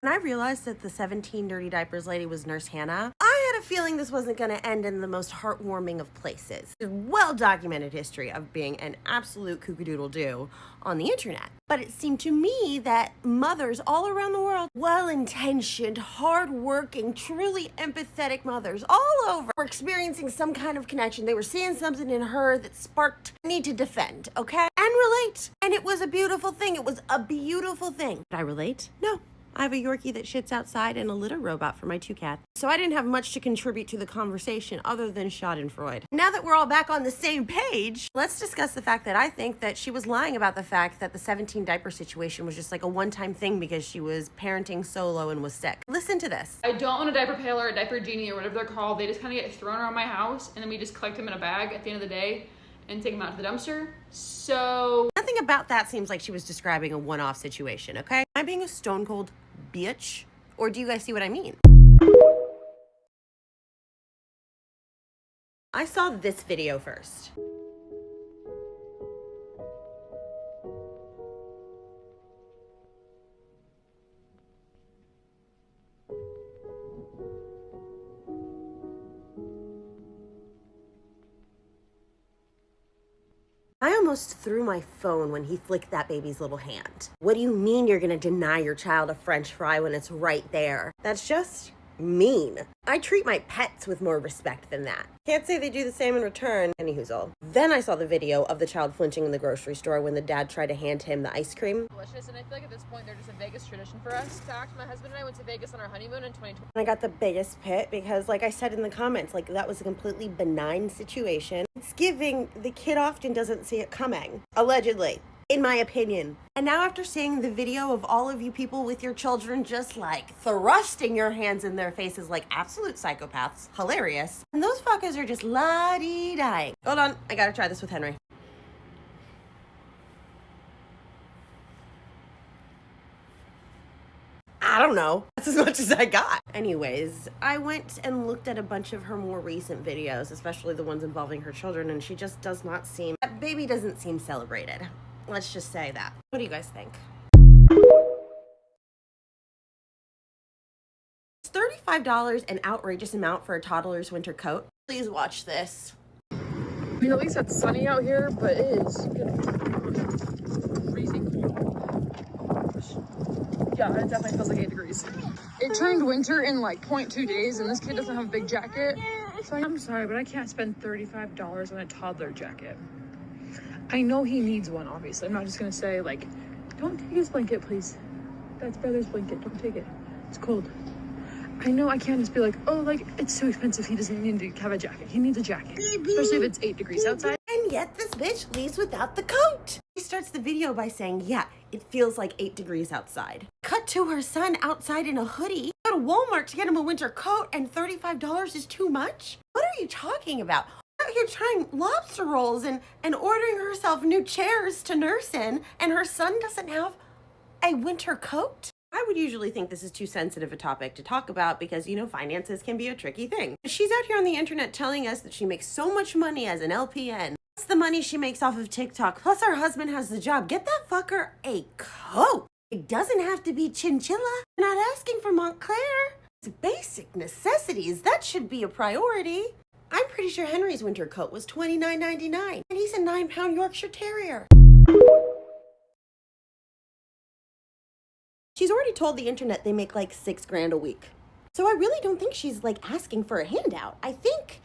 When I realized that the 17 Dirty Diapers lady was Nurse Hannah, I had a feeling this wasn't going to end in the most heartwarming of places. There's well-documented history of being an absolute kookadoodle-doo on the internet. But it seemed to me that mothers all around the world, well-intentioned, hard-working, truly empathetic mothers all over, were experiencing some kind of connection. They were seeing something in her that sparked a need to defend, okay? And relate. And it was a beautiful thing. It was a beautiful thing. Did I relate? No. I have a Yorkie that shits outside and a litter robot for my 2 cats. So I didn't have much to contribute to the conversation other than Schadenfreude. Now that we're all back on the same page, let's discuss the fact that I think that she was lying about the fact that the 17 diaper situation was just like a one-time thing because she was parenting solo and was sick. Listen to this. I don't want a diaper pail or a diaper genie or whatever they're called. They just kind of get thrown around my house and then we just collect them in a bag at the end of the day and take them out to the dumpster. So nothing about that seems like she was describing a one-off situation, okay? Am I being a stone cold bitch? Or do you guys see what I mean? I saw this video first. I almost threw my phone when he flicked that baby's little hand. What do you mean you're gonna deny your child a French fry when it's right there? That's just mean. I treat my pets with more respect than that. Can't say they do the same in return. Anywhoozle. Then I saw the video of the child flinching in the grocery store when the dad tried to hand him the ice cream. Delicious, and I feel like at this point they're just a Vegas tradition for us. In fact, my husband and I went to Vegas on our honeymoon in 2020. I got the biggest pit because, like I said in the comments, like that was a completely benign situation. It's giving the kid often doesn't see it coming. Allegedly. In my opinion. And now after seeing the video of all of you people with your children just like thrusting your hands in their faces like absolute psychopaths, hilarious. And those fuckers are just la-dee-dying. Hold on, I gotta try this with Henry. I don't know. That's as much as I got. Anyways, I went and looked at a bunch of her more recent videos, especially the ones involving her children, and she just does not seem, that baby doesn't seem celebrated. Let's just say that. What do you guys think? Is $35 an outrageous amount for a toddler's winter coat? Please watch this. I mean, at least it's sunny out here, but it is freezing. Yeah, it definitely feels like 8 degrees. It turned winter in like 0.2 days, and this kid doesn't have a big jacket. So I'm sorry, but I can't spend $35 on a toddler jacket. I know he needs one, obviously. I'm not just gonna say, like, don't take his blanket, please. That's brother's blanket, don't take it. It's cold. I know I can't just be like, oh, like, it's too expensive, he doesn't need to have a jacket. He needs a jacket, especially if it's 8 degrees outside. And yet this bitch leaves without the coat. She starts the video by saying, yeah, it feels like 8 degrees outside. Cut to her son outside in a hoodie. Go to Walmart to get him a winter coat and $35 is too much? What are you talking about? Out here trying lobster rolls and ordering herself new chairs to nurse in, and her son doesn't have a winter coat? I would usually think this is too sensitive a topic to talk about because, you know, finances can be a tricky thing. But she's out here on the internet telling us that she makes so much money as an LPN. Plus the money she makes off of TikTok, plus her husband has the job. Get that fucker a coat. It doesn't have to be chinchilla. We're not asking for Montclair. It's basic necessities. That should be a priority. I'm pretty sure Henry's winter coat was $29.99, and he's a 9-pound Yorkshire Terrier. She's already told the internet they make like $6,000 a week. So I really don't think she's like asking for a handout. I don't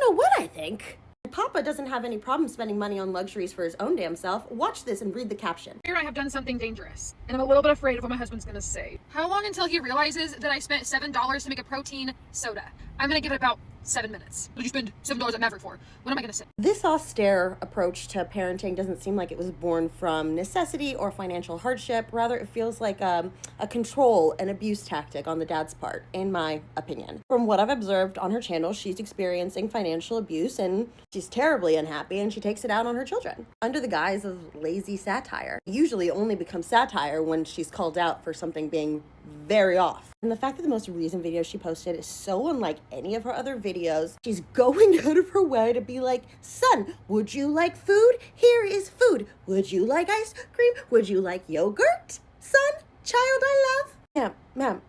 know what I think. Papa doesn't have any problem spending money on luxuries for his own damn self. Watch this and read the caption. Here I have done something dangerous, and I'm a little bit afraid of what my husband's gonna say. How long until he realizes that I spent $7 to make a protein soda? I'm gonna give it about 7 minutes. What did you spend $7 at Maverick for? What am I gonna say? This austere approach to parenting doesn't seem like it was born from necessity or financial hardship. Rather, it feels like a control and abuse tactic on the dad's part, in my opinion. From what I've observed on her channel, she's experiencing financial abuse and she's terribly unhappy and she takes it out on her children under the guise of lazy satire. It usually only becomes satire when she's called out for something being very off. And the fact that the most recent video she posted is so unlike any of her other videos, she's going out of her way to be like, son, would you like food? Here is food. Would you like ice cream? Would you like yogurt? Son, child I love. Ma'am,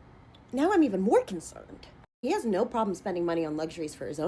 now I'm even more concerned. He has no problem spending money on luxuries for his own.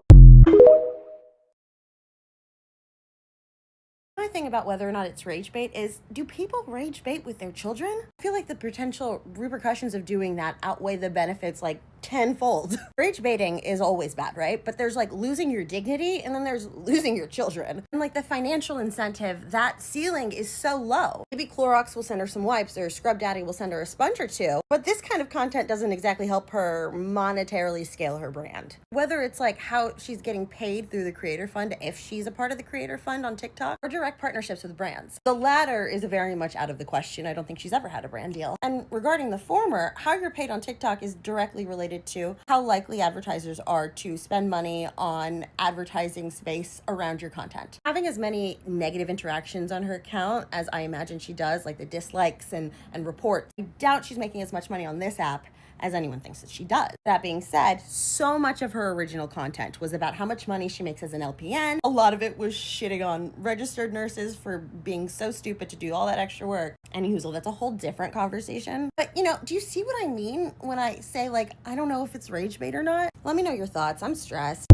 My thing about whether or not it's rage bait is, do people rage bait with their children? I feel like the potential repercussions of doing that outweigh the benefits like tenfold. Rage baiting is always bad, right? But there's like losing your dignity and then there's losing your children. And like the financial incentive, that ceiling is so low. Maybe Clorox will send her some wipes or Scrub Daddy will send her a sponge or two, but this kind of content doesn't exactly help her monetarily scale her brand. Whether it's like how she's getting paid through the Creator Fund, if she's a part of the Creator Fund on TikTok, or direct partnerships with brands. The latter is very much out of the question. I don't think she's ever had a brand deal. And regarding the former, how you're paid on TikTok is directly related to how likely advertisers are to spend money on advertising space around your content. Having as many negative interactions on her account as I imagine she does, like the dislikes and reports, I doubt she's making as much money on this app as anyone thinks that she does. That being said, so much of her original content was about how much money she makes as an LPN. A lot of it was shitting on registered nurses for being so stupid to do all that extra work. Anywho, that's a whole different conversation. But do you see what I mean when I say, like, I don't know if it's rage bait or not? Let me know your thoughts. I'm stressed.